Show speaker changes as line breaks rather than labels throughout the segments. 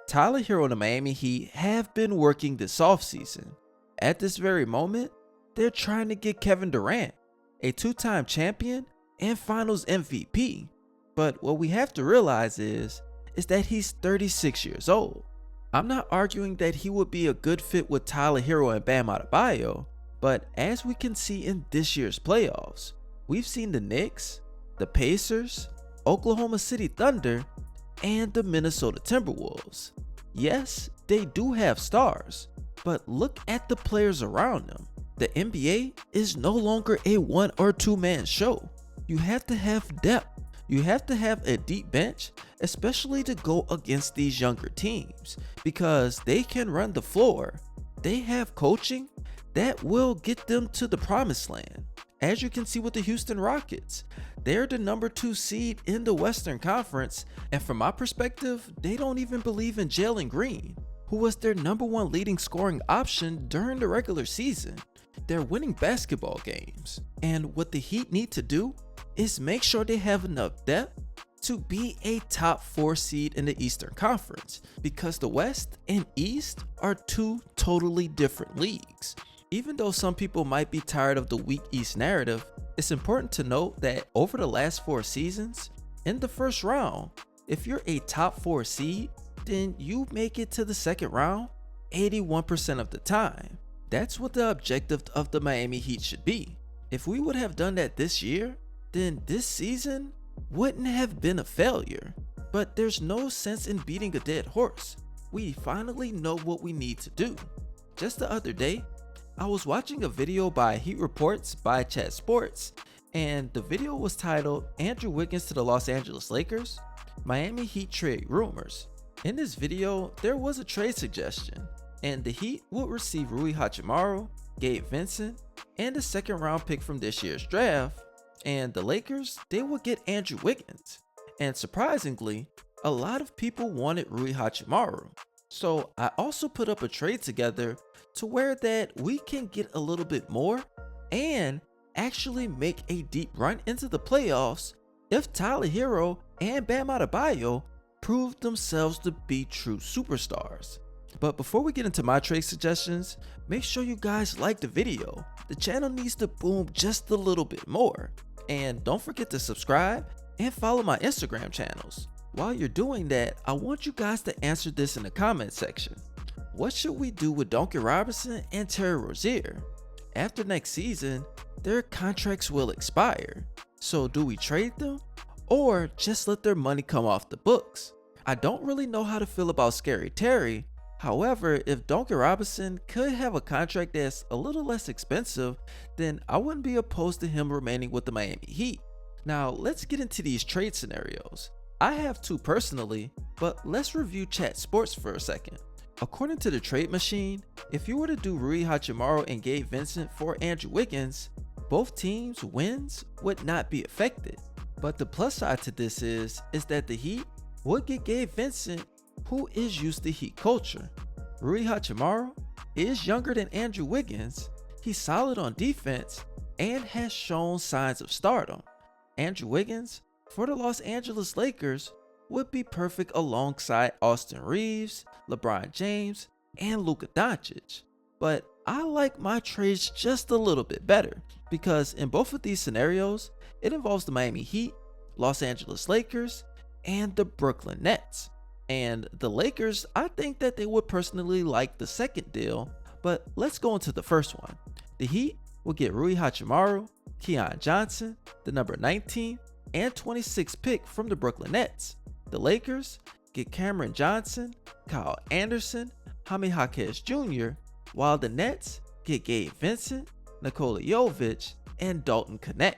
Tyler Herro and the Miami Heat have been working this offseason. At this very moment, they're trying to get Kevin Durant, a two-time champion and finals MVP. But what we have to realize is that he's 36 years old. I'm not arguing that he would be a good fit with Tyler Herro and Bam Adebayo, but as we can see in this year's playoffs, we've seen the Knicks, the Pacers, Oklahoma City Thunder, and the Minnesota Timberwolves. Yes, they do have stars, but look at the players around them. The NBA is no longer a one or two man show. You have to have depth. You have to have a deep bench, especially to go against these younger teams, because they can run the floor. They have coaching that will get them to the promised land. As you can see with the Houston Rockets, they're the number 2 seed in the Western Conference, and from my perspective, they don't even believe in Jalen Green, who was their number 1 leading scoring option during the regular season. They're winning basketball games, and what the Heat need to do is make sure they have enough depth to be a top 4 seed in the Eastern Conference, because the West and East are 2 totally different leagues. Even though some people might be tired of the weak East narrative, it's important to note that over the last 4 seasons, in the first round, if you're a top 4 seed, then you make it to the second round 81% of the time. That's what the objective of the Miami Heat should be. If we would have done that this year, then this season wouldn't have been a failure. But there's no sense in beating a dead horse. We finally know what we need to do. Just the other day, I was watching a video by Heat Reports by Chat Sports, and the video was titled Andrew Wiggins to the Los Angeles Lakers, Miami Heat Trade Rumors. In this video, there was a trade suggestion, and the Heat would receive Rui Hachimura, Gabe Vincent, and a second round pick from this year's draft, and the Lakers, they would get Andrew Wiggins. And surprisingly, a lot of people wanted Rui Hachimura. So I also put up a trade together to where that we can get a little bit more and actually make a deep run into the playoffs if Tyler Herro and Bam Adebayo prove themselves to be true superstars. But before we get into my trade suggestions, make sure you guys like the video. The channel needs to boom just a little bit more. And don't forget to subscribe and follow my Instagram channels. While you're doing that, I want you guys to answer this in the comment section. What should we do with Duncan Robinson and Terry Rozier? After next season, their contracts will expire. So do we trade them or just let their money come off the books? I don't really know how to feel about Scary Terry. However, if Duncan Robinson could have a contract that's a little less expensive, then I wouldn't be opposed to him remaining with the Miami Heat. Now let's get into these trade scenarios. I have 2 personally, but let's review Chat Sports for a second. According to the trade machine, if you were to do Rui Hachimura and Gabe Vincent for Andrew Wiggins, both teams' wins would not be affected. But the plus side to this is that the Heat would get Gabe Vincent, who is used to Heat culture. Rui Hachimura is younger than Andrew Wiggins, he's solid on defense, and has shown signs of stardom. Andrew Wiggins, for the Los Angeles Lakers, would be perfect alongside Austin Reeves, LeBron James, and Luka Doncic. But I like my trades just a little bit better, because in both of these scenarios, it involves the Miami Heat, Los Angeles Lakers, and the Brooklyn Nets. And the Lakers, I think that they would personally like the second deal, but let's go into the first one. The Heat will get Rui Hachimura, Keon Johnson, the number 19 and 26 pick from the Brooklyn Nets. The Lakers get Cameron Johnson, Kyle Anderson, Jaime Jaquez Jr., while the Nets get Gabe Vincent, Nikola Jovic, and Dalton Knecht.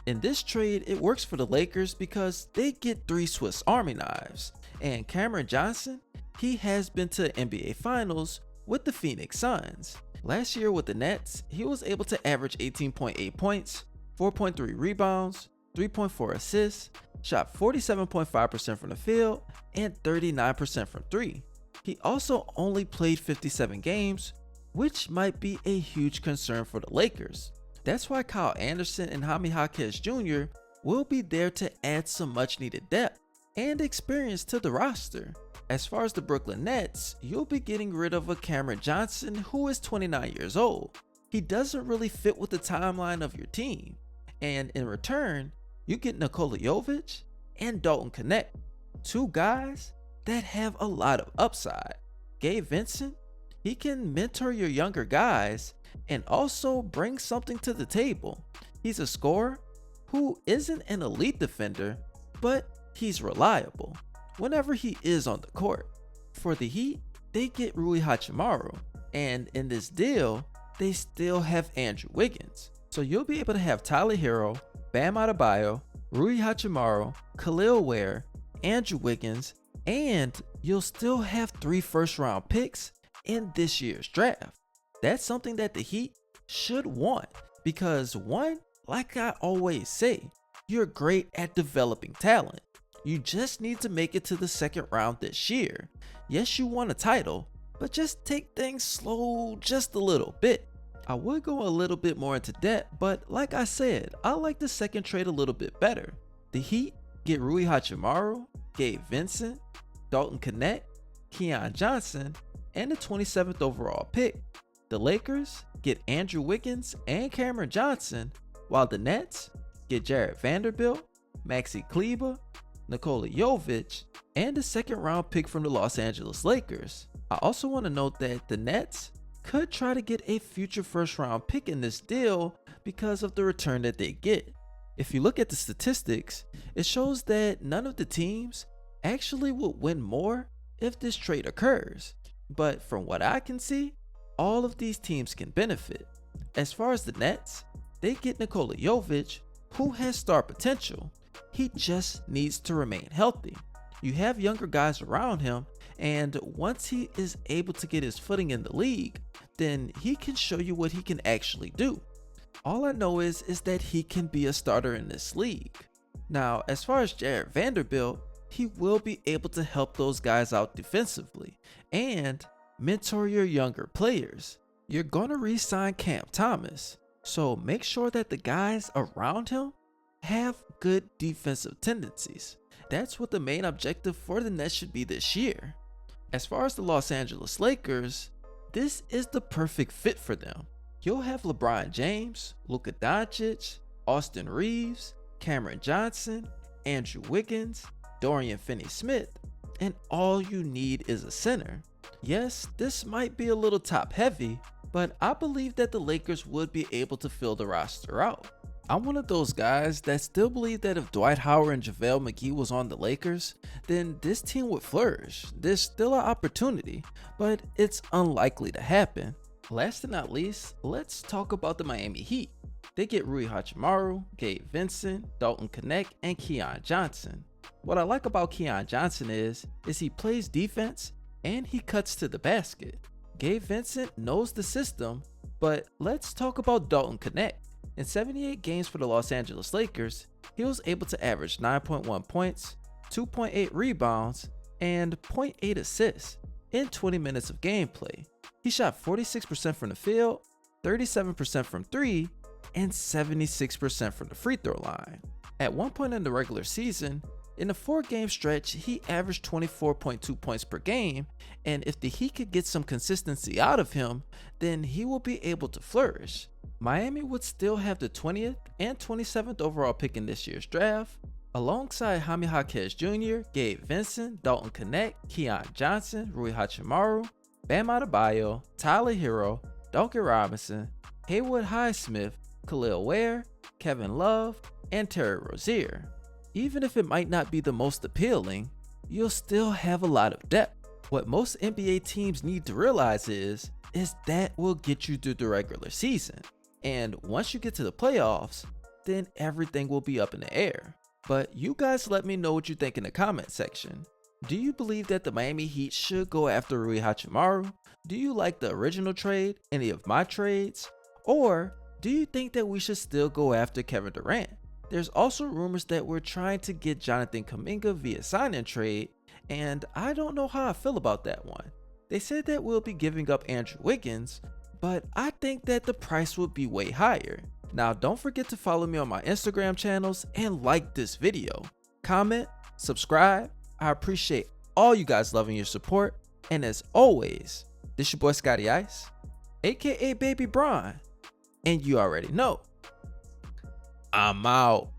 In this trade, it works for the Lakers because they get 3 Swiss Army knives, and Cameron Johnson, he has been to NBA Finals with the Phoenix Suns. Last year with the Nets, he was able to average 18.8 points, 4.3 rebounds, 3.4 assists, shot 47.5% from the field, and 39% from 3. He also only played 57 games, which might be a huge concern for the Lakers. That's why Kyle Anderson and Jaime Jaquez Jr. will be there to add some much needed depth and experience to the roster. As far as the Brooklyn Nets, you'll be getting rid of a Cameron Johnson who is 29 years old. He doesn't really fit with the timeline of your team. And in return, you get Nikola Jovic and Dalton Knecht, two guys that have a lot of upside. Gabe Vincent, he can mentor your younger guys and also bring something to the table. He's a scorer who isn't an elite defender, but he's reliable whenever he is on the court. For the Heat, they get Rui Hachimura, and in this deal, they still have Andrew Wiggins. So you'll be able to have Tyler Herro, Bam Adebayo, Rui Hachimura, Khalil Ware, Andrew Wiggins, and you'll still have 3 first-round picks in this year's draft. That's something that the Heat should want because one, like I always say, you're great at developing talent. You just need to make it to the second round this year. Yes, you won a title, but just take things slow just a little bit. I would go a little bit more into depth, but like I said, I like the second trade a little bit better. The Heat get Rui Hachimura, Gabe Vincent, Dalton Knecht, Keon Johnson, and the 27th overall pick. The Lakers get Andrew Wiggins and Cameron Johnson, while the Nets get Jared Vanderbilt, Maxi Kleber, Nikola Jovic, and a second round pick from the Los Angeles Lakers. I also want to note that the Nets could try to get a future first round pick in this deal because of the return that they get. If you look at the statistics, it shows that none of the teams actually would win more if this trade occurs. But from what I can see, all of these teams can benefit. As far as the Nets, they get Nikola Jovic, who has star potential. He just needs to remain healthy. You have younger guys around him, and once he is able to get his footing in the league, then he can show you what he can actually do. All I know is that he can be a starter in this league. Now, as far as Jared Vanderbilt, he will be able to help those guys out defensively and mentor your younger players. You're going to re-sign Cam Thomas, so make sure that the guys around him have good defensive tendencies. That's what the main objective for the Nets should be this year. As far as the Los Angeles Lakers, this is the perfect fit for them. You'll have LeBron James, Luka Doncic, Austin Reeves, Cameron Johnson, Andrew Wiggins, Dorian Finney-Smith, and all you need is a center. Yes, this might be a little top heavy, but I believe that the Lakers would be able to fill the roster out. I'm one of those guys that still believe that if Dwight Howard and JaVale McGee was on the Lakers, then this team would flourish. There's still an opportunity, but it's unlikely to happen. Last and not least, let's talk about the Miami Heat. They get Rui Hachimura, Gabe Vincent, Dalton Knecht, and Keon Johnson. What I like about Keon Johnson is he plays defense and he cuts to the basket. Gabe Vincent knows the system, but let's talk about Dalton Knecht. In 78 games for the Los Angeles Lakers, he was able to average 9.1 points, 2.8 rebounds, and 0.8 assists in 20 minutes of gameplay. He shot 46% from the field, 37% from 3, and 76% from the free throw line. At one point in the regular season, in a 4-game stretch, he averaged 24.2 points per game, and if the Heat could get some consistency out of him, then he will be able to flourish. Miami would still have the 20th and 27th overall pick in this year's draft, alongside Jaime Jaquez Jr., Gabe Vincent, Dalton Knecht, Keon Johnson, Rui Hachimura, Bam Adebayo, Tyler Herro, Duncan Robinson, Haywood Highsmith, Khalil Ware, Kevin Love, and Terry Rozier. Even if it might not be the most appealing, you'll still have a lot of depth. What most NBA teams need to realize is that will get you through the regular season. And once you get to the playoffs, then everything will be up in the air. But you guys let me know what you think in the comment section. Do you believe that the Miami Heat should go after Rui Hachimura? Do you like the original trade, any of my trades? Or do you think that we should still go after Kevin Durant? There's also rumors that we're trying to get Jonathan Kuminga via sign-in trade, and I don't know how I feel about that one. They said that we'll be giving up Andrew Wiggins, but I think that the price would be way higher. Now don't forget to follow me on my Instagram channels and like this video. Comment, subscribe, I appreciate all you guys loving your support. And as always, this your boy Scotty Ice, aka Baby Bron. And you already know, I'm out.